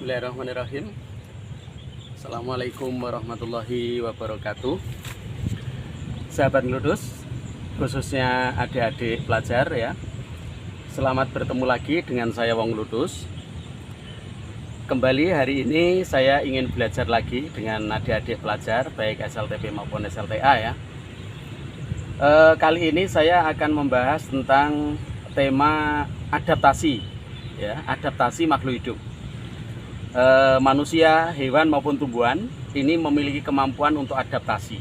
Bismillahirrahmanirrahim. Assalamualaikum warahmatullahi wabarakatuh. Sahabat Ngeludus, khususnya adik-adik pelajar ya, selamat bertemu lagi dengan saya Wong Ngeludus. Kembali hari ini saya ingin belajar lagi dengan adik-adik pelajar baik SLTP maupun SLTA ya. Kali ini saya akan membahas tentang tema adaptasi ya, adaptasi makhluk hidup. Manusia, hewan maupun tumbuhan ini memiliki kemampuan untuk adaptasi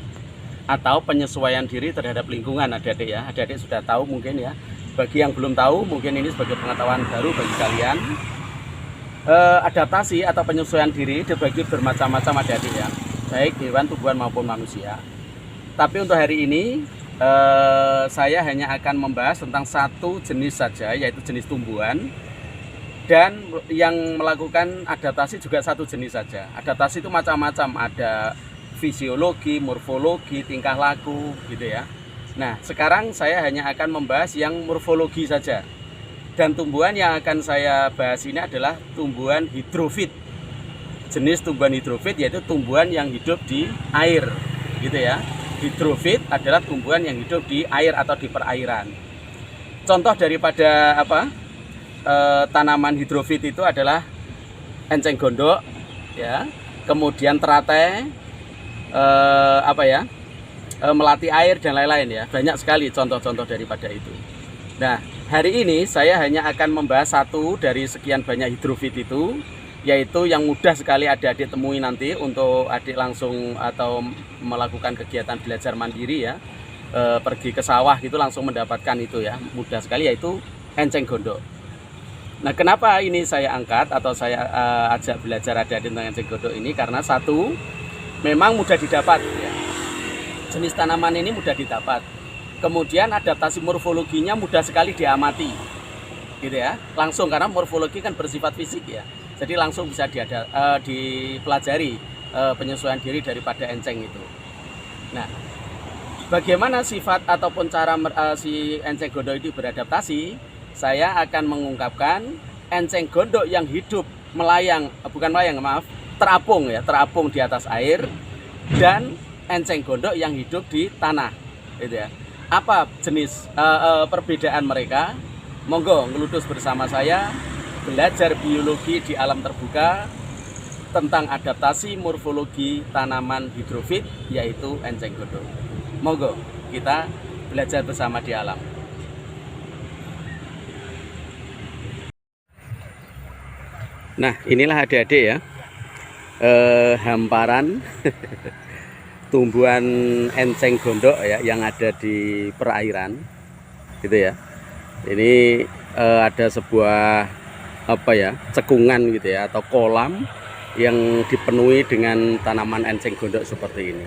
atau penyesuaian diri terhadap lingkungan. Adik-adik ya, adik-adik sudah tahu mungkin ya. Bagi yang belum tahu, mungkin ini sebagai pengetahuan baru bagi kalian. Adaptasi atau penyesuaian diri dibagi bermacam-macam adik-adik ya, baik hewan, tumbuhan maupun manusia. Tapi untuk hari ini saya hanya akan membahas tentang satu jenis saja, yaitu jenis tumbuhan. Dan yang melakukan adaptasi juga satu jenis saja. Adaptasi itu macam-macam, ada fisiologi, morfologi, tingkah laku gitu ya. Nah, sekarang saya hanya akan membahas yang morfologi saja. Dan tumbuhan yang akan saya bahas ini adalah tumbuhan hidrofit. Jenis tumbuhan hidrofit yaitu tumbuhan yang hidup di air gitu ya. Hidrofit adalah tumbuhan yang hidup di air atau di perairan. Contoh daripada tanaman hidrofit itu adalah enceng gondok ya, kemudian teratai, melati air dan lain-lain ya. Banyak sekali contoh-contoh daripada itu. Nah, hari ini saya hanya akan membahas satu dari sekian banyak hidrofit itu, yaitu yang mudah sekali adik-adik temui nanti untuk adik langsung atau melakukan kegiatan belajar mandiri ya, pergi ke sawah gitu langsung mendapatkan itu ya, mudah sekali, yaitu enceng gondok. Nah, kenapa ini saya angkat atau saya ajak belajar adik-adik tentang enceng gondok ini? Karena satu, memang mudah didapat ya. Jenis tanaman ini mudah didapat. Kemudian adaptasi morfologinya mudah sekali diamati gitu ya. Langsung, karena morfologi kan bersifat fisik ya. Jadi langsung bisa dipelajari penyesuaian diri daripada enceng itu. Nah, bagaimana sifat ataupun cara si enceng gondok itu beradaptasi? Saya akan mengungkapkan enceng gondok yang hidup terapung ya, terapung di atas air, dan enceng gondok yang hidup di tanah gitu ya. Apa jenis perbedaan mereka? Monggo ngeludus bersama saya belajar biologi di alam terbuka tentang adaptasi morfologi tanaman hidrofit yaitu enceng gondok. Monggo kita belajar bersama di alam. Nah, inilah adik-adik ya, hamparan tumbuhan enceng gondok ya yang ada di perairan gitu ya. Ini ada sebuah cekungan gitu ya, atau kolam yang dipenuhi dengan tanaman enceng gondok seperti ini.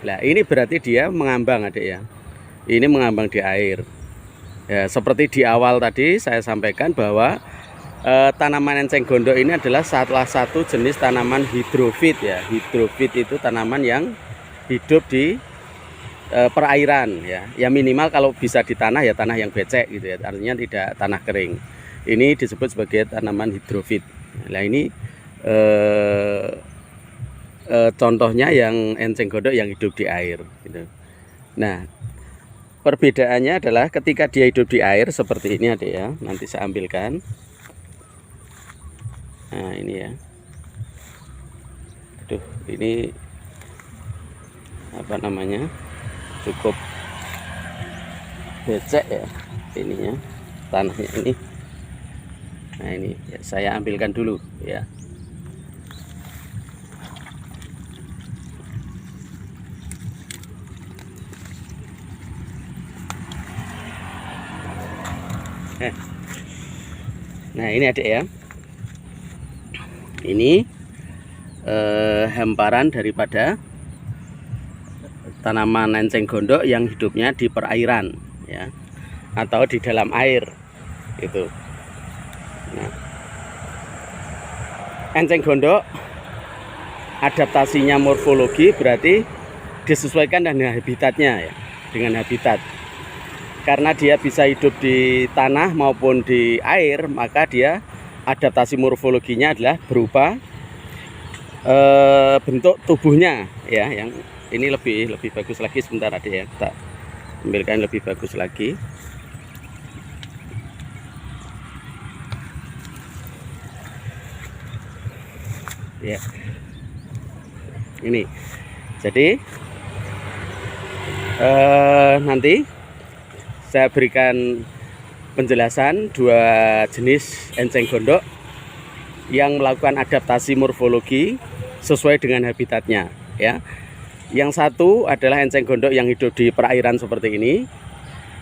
Nah, ini berarti dia mengambang adik ya. Ini mengambang di air ya, seperti di awal tadi saya sampaikan bahwa tanaman enceng gondok ini adalah salah satu jenis tanaman hidrofit ya. Hidrofit itu tanaman yang hidup di perairan ya. Ya minimal kalau bisa di tanah ya tanah yang becek gitu ya. Artinya tidak tanah kering. Ini disebut sebagai tanaman hidrofit. Nah, ini contohnya yang enceng gondok yang hidup di air gitu. Nah, perbedaannya adalah ketika dia hidup di air seperti ini adik ya. Nanti saya ambilkan. Nah, ini ya. Aduh, ini cukup becek ya ininya, tanahnya ini. Nah, ini ya, saya ambilkan dulu ya. Nah, ini adik ya. Ini hamparan daripada tanaman enceng gondok yang hidupnya di perairan ya, atau di dalam air itu. Nah, enceng gondok adaptasinya morfologi berarti disesuaikan dengan habitatnya ya, dengan habitat. Karena dia bisa hidup di tanah maupun di air, maka dia adaptasi morfologinya adalah berupa bentuk tubuhnya ya, yang ini lebih bagus lagi. Sebentar adik ya, kita ambilkan lebih bagus lagi. Ya, ini jadi nanti saya berikan penjelasan dua jenis enceng gondok yang melakukan adaptasi morfologi sesuai dengan habitatnya ya. Yang satu adalah enceng gondok yang hidup di perairan seperti ini,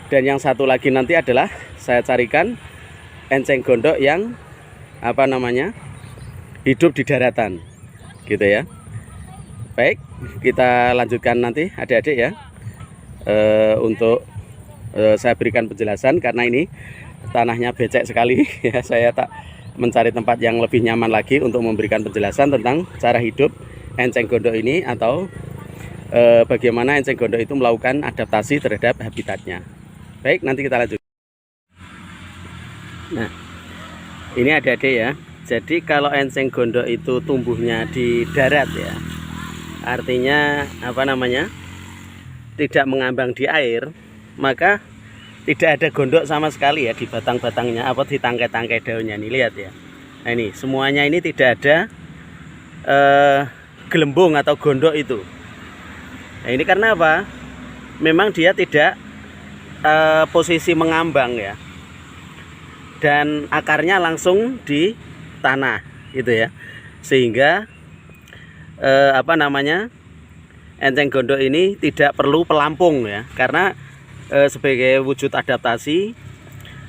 dan yang satu lagi nanti adalah saya carikan enceng gondok yang apa namanya, hidup di daratan gitu ya. Baik, kita lanjutkan nanti adik-adik ya. Untuk saya berikan penjelasan karena ini tanahnya becek sekali ya. Saya tak mencari tempat yang lebih nyaman lagi untuk memberikan penjelasan tentang cara hidup enceng gondok ini, atau bagaimana enceng gondok itu melakukan adaptasi terhadap habitatnya. Baik, nanti kita lanjut. Nah, ini adik-adik ya. Jadi kalau enceng gondok itu tumbuhnya di darat ya, artinya apa namanya, tidak mengambang di air, maka tidak ada gondok sama sekali ya di batang-batangnya, apa di tangkai-tangkai daunnya. Nih lihat ya. Nah ini semuanya ini tidak ada gelembung atau gondok itu. Nah ini karena apa? Memang dia tidak posisi mengambang ya, dan akarnya langsung di tanah gitu ya, sehingga apa namanya, enceng gondok ini tidak perlu pelampung ya, karena sebagai wujud adaptasi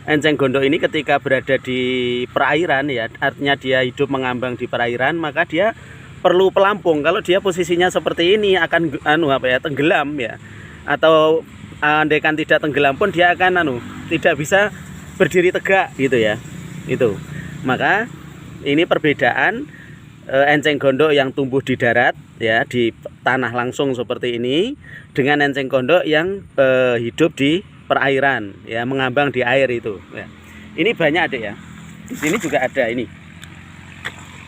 enceng gondok ini ketika berada di perairan ya, artinya dia hidup mengambang di perairan, maka dia perlu pelampung. Kalau dia posisinya seperti ini akan tenggelam ya, atau andaikan tidak tenggelam pun dia akan tidak bisa berdiri tegak gitu ya. Itu maka ini perbedaan enceng gondok yang tumbuh di darat ya, di tanah langsung seperti ini, dengan enceng gondok yang hidup di perairan ya, mengambang di air itu ya. Ini banyak adik ya, di sini juga ada ini.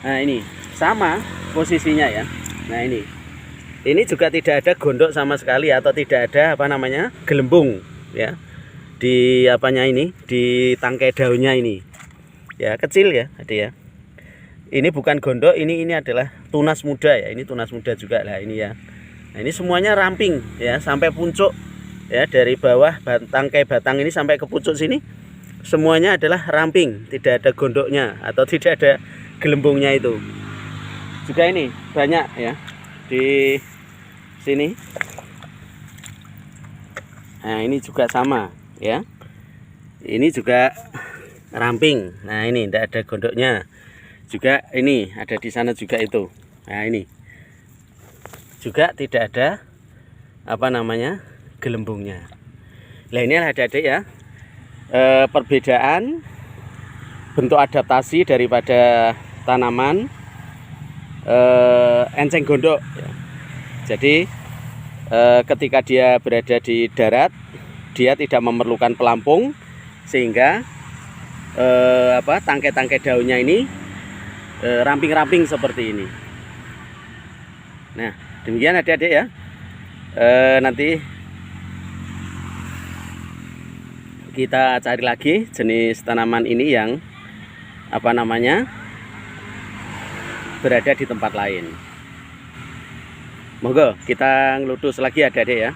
Nah ini sama posisinya ya. Nah ini juga tidak ada gondok sama sekali, atau tidak ada apa namanya, gelembung ya di apanya ini, di tangkai daunnya ini ya, kecil ya adik ya. Ini bukan gondok, ini adalah tunas muda ya. Ini tunas muda juga lah ini ya. Nah ini semuanya ramping ya, sampai puncuk ya, dari bawah tangkai batang ini sampai ke pucuk sini semuanya adalah ramping, tidak ada gondoknya atau tidak ada gelembungnya itu. Juga ini banyak ya di sini. Nah ini juga sama ya. Ini juga ramping. Nah ini tidak ada gondoknya. Juga ini ada di sana juga itu. Nah ini juga tidak ada apa namanya, gelembungnya. Nah inilah adik-adik ya, perbedaan bentuk adaptasi daripada tanaman enceng gondok ya. Jadi ketika dia berada di darat, dia tidak memerlukan pelampung, sehingga tangkai-tangkai daunnya ini ramping-ramping seperti ini. Nah demikian adik-adik ya. Nanti kita cari lagi jenis tanaman ini yang apa namanya, berada di tempat lain. Monggo kita ngeludus lagi adik-adik ya.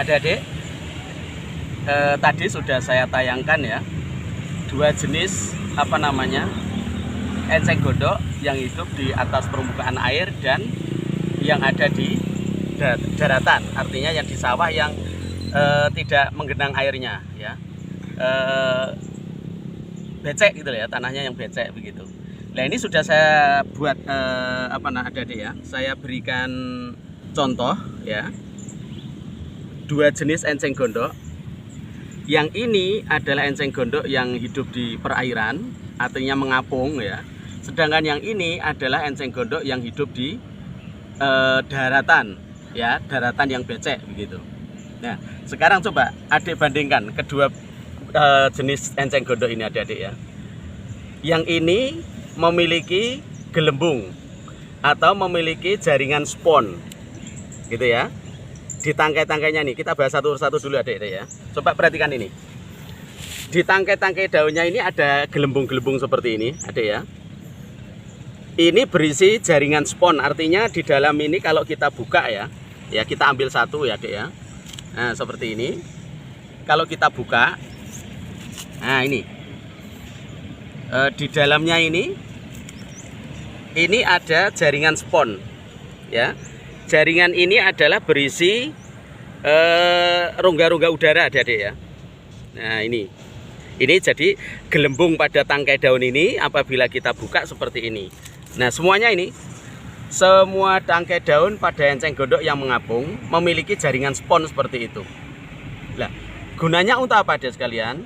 Adik-adik, tadi sudah saya tayangkan ya, dua jenis apa namanya, enceng gondok yang hidup di atas permukaan air dan yang ada di daratan, artinya yang di sawah yang tidak menggenang airnya ya, becek gitu ya, tanahnya yang becek begitu. Nah ini sudah saya buat adik-adik ya, saya berikan contoh ya, dua jenis enceng gondok. Yang ini adalah enceng gondok yang hidup di perairan, artinya mengapung ya. Sedangkan yang ini adalah enceng gondok yang hidup di daratan ya, daratan yang becek begitu. Nah, sekarang coba adik bandingkan kedua jenis enceng gondok ini adik-adik ya. Yang ini memiliki gelembung atau memiliki jaringan spon, gitu ya. Di tangkai-tangkainya nih, kita bahas satu-satu dulu adik-adik ya. Coba perhatikan ini. Di tangkai-tangkai daunnya ini ada gelembung-gelembung seperti ini, adik ya. Ini berisi jaringan spon, artinya di dalam ini kalau kita buka ya, kita ambil satu ya adik ya. Nah seperti ini. Kalau kita buka, nah ini di dalamnya ini ada jaringan spon ya. Jaringan ini adalah berisi rongga-rongga udara adik-adik ya. Nah ini jadi gelembung pada tangkai daun ini apabila kita buka seperti ini. Nah semuanya ini, semua tangkai daun pada enceng gondok yang mengapung memiliki jaringan spon seperti itu. Nah gunanya untuk apa adik sekalian?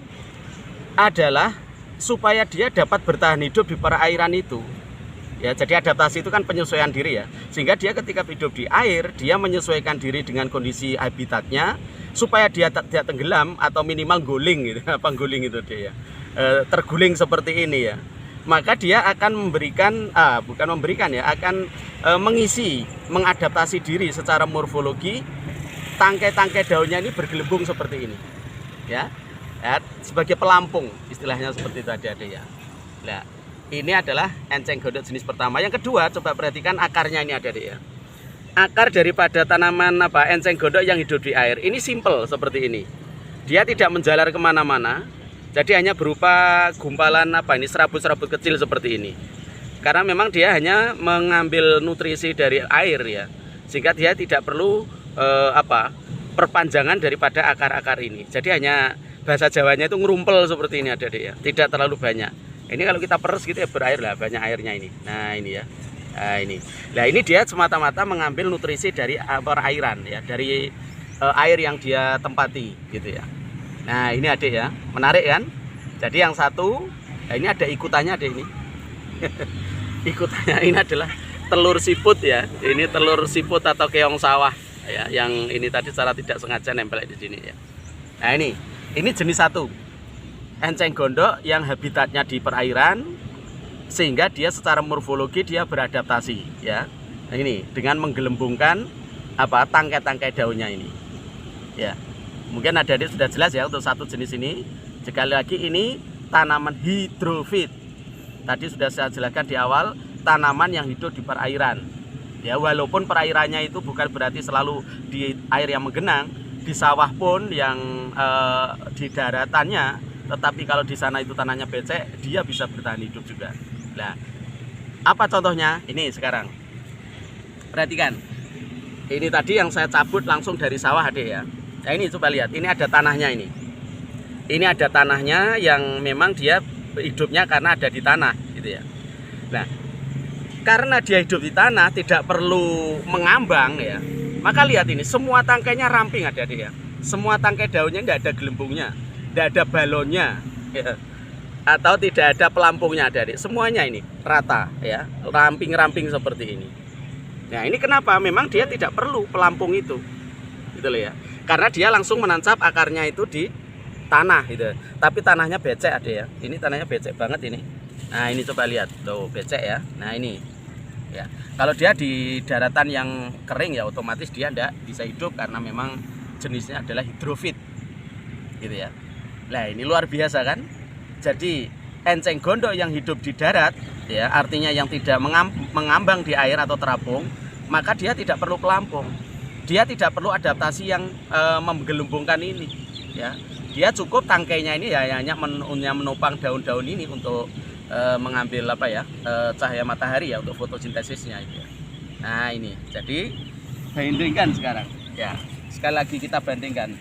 Adalah supaya dia dapat bertahan hidup di perairan itu. Ya, jadi adaptasi itu kan penyesuaian diri ya. Sehingga dia ketika hidup di air, dia menyesuaikan diri dengan kondisi habitatnya supaya dia tidak tenggelam atau minimal guling gitu. Apa guling itu dia ya. Terguling seperti ini ya. Maka dia akan memberikan akan mengisi, mengadaptasi diri secara morfologi. Tangkai-tangkai daunnya ini bergelembung seperti ini. Ya. Sebagai pelampung istilahnya seperti itu adik-adik ya. Nah, ini adalah enceng gondok jenis pertama. Yang kedua, coba perhatikan akarnya ini adik-adik ya. Akar daripada tanaman enceng gondok yang hidup di air ini simple seperti ini. Dia tidak menjalar kemana-mana. Jadi hanya berupa gumpalan serabut-serabut kecil seperti ini. Karena memang dia hanya mengambil nutrisi dari air ya. Sehingga dia tidak perlu perpanjangan daripada akar-akar ini. Jadi hanya bahasa Jawanya itu ngerumpel seperti ini adik-adik ya. Tidak terlalu banyak. Ini kalau kita peres gitu ya berair lah, banyak airnya ini. Nah ini ya. Nah ini. Nah ini dia semata-mata mengambil nutrisi dari perairan ya, dari air yang dia tempati gitu ya. Nah ini adik ya, menarik kan? Jadi yang satu, ini ada ikutannya adik ini. Ikutannya ini adalah telur siput ya. Ini telur siput atau keong sawah ya, yang ini tadi secara tidak sengaja nempel di sini ya. Nah ini jenis satu. Enceng gondok yang habitatnya di perairan sehingga dia secara morfologi dia beradaptasi ya. Nah, ini dengan menggelembungkan tangkai-tangkai daunnya ini. Ya. Mungkin adik-adik sudah jelas ya untuk satu jenis ini. Sekali lagi ini tanaman hidrofit. Tadi sudah saya jelaskan di awal, tanaman yang hidup di perairan. Ya, walaupun perairannya itu bukan berarti selalu di air yang menggenang, di sawah pun yang di daratannya. Tetapi kalau di sana itu tanahnya becek, dia bisa bertahan hidup juga. Nah, apa contohnya? Ini sekarang. Perhatikan. Ini tadi yang saya cabut langsung dari sawah adik ya. Nah ini coba lihat, ini ada tanahnya ini. Ini ada tanahnya yang memang dia hidupnya karena ada di tanah gitu ya. Nah, karena dia hidup di tanah tidak perlu mengambang ya. Maka lihat ini, semua tangkainya ramping adik-adik ya. Semua tangkai daunnya tidak ada gelembungnya. Tidak ada balonnya ya. Atau tidak ada pelampungnya adik-adik. Semuanya ini rata ya, ramping-ramping seperti ini. Nah ini kenapa? Memang dia tidak perlu pelampung itu gitu loh ya. Karena dia langsung menancap akarnya itu di tanah gitu. Tapi tanahnya becek adik ya. Ini tanahnya becek banget ini. Nah ini coba lihat, tuh becek ya. Nah ini ya. Kalau dia di daratan yang kering ya otomatis dia tidak bisa hidup karena memang jenisnya adalah hidrofit gitu ya. Nah ini luar biasa kan. Jadi enceng gondok yang hidup di darat ya, artinya yang tidak mengambang di air atau terapung, maka dia tidak perlu pelampung. Dia tidak perlu adaptasi yang menggelembungkan ini ya. Dia cukup tangkainya ini ya hanya menopang daun-daun ini untuk mengambil cahaya matahari ya untuk fotosintesisnya itu ya. Nah ini jadi bandingkan sekarang ya. Sekali lagi kita bandingkan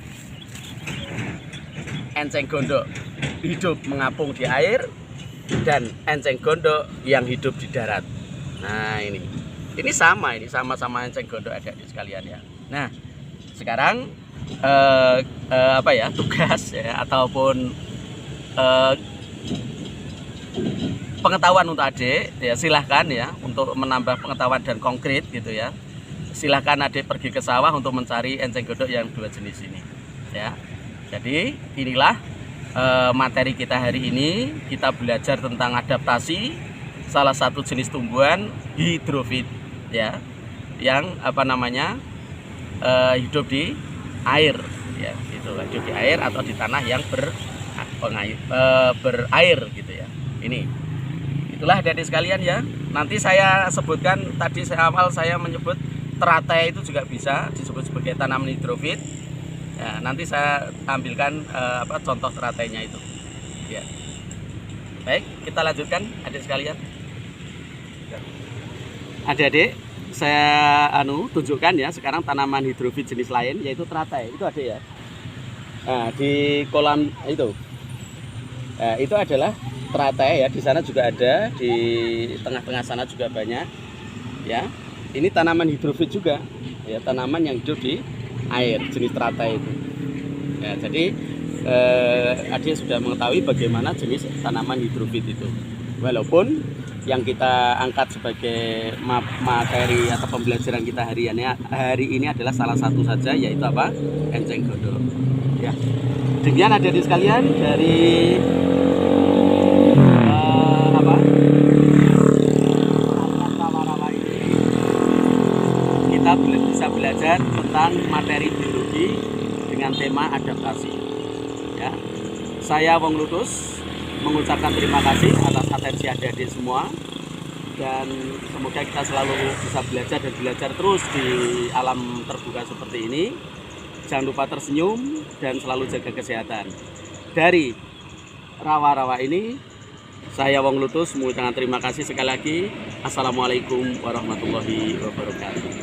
enceng gondok hidup mengapung di air dan enceng gondok yang hidup di darat. Nah ini sama-sama enceng gondok ada di sekalian ya. Nah sekarang tugas ya ataupun pengetahuan untuk adik ya, silahkan ya untuk menambah pengetahuan dan konkret gitu ya. silakan adik pergi ke sawah untuk mencari enceng godok yang 2 jenis ini ya. Jadi inilah materi kita hari ini. Kita belajar tentang adaptasi salah satu jenis tumbuhan hidrofit ya, yang hidup di air ya, itu hidup di air atau di tanah yang berair gitu ya. Ini itulah adik-adik sekalian ya. Nanti saya sebutkan, tadi awal saya menyebut teratai itu juga bisa disebut sebagai tanaman hidrofit ya. Nanti saya ambilkan contoh teratainya itu ya. Baik, kita lanjutkan adik sekalian. Adik-adik, saya tunjukkan ya sekarang tanaman hidrofit jenis lain, yaitu teratai. Itu adik ya. Nah, di kolam itu itu adalah teratai ya. Di sana juga ada, di tengah-tengah sana juga banyak ya. Ini tanaman hidrofit juga ya, tanaman yang hidup di air, jenis teratai itu ya. Jadi adik sudah mengetahui bagaimana jenis tanaman hidrofit itu, walaupun yang kita angkat sebagai materi atau pembelajaran kita hari ini adalah salah satu saja, yaitu enceng godok ya. Demikian adik-adik sekalian dari rawa-rawa ini kita bisa belajar tentang materi biologi dengan tema adaptasi ya. Saya Wong Ludus mengucapkan terima kasih atas atensi adik-adik semua, dan semoga kita selalu bisa belajar dan belajar terus di alam terbuka seperti ini. Jangan lupa tersenyum dan selalu jaga kesehatan. Dari rawa-rawa ini, saya Wong Ludus mengucapkan terima kasih sekali lagi. Assalamualaikum warahmatullahi wabarakatuh.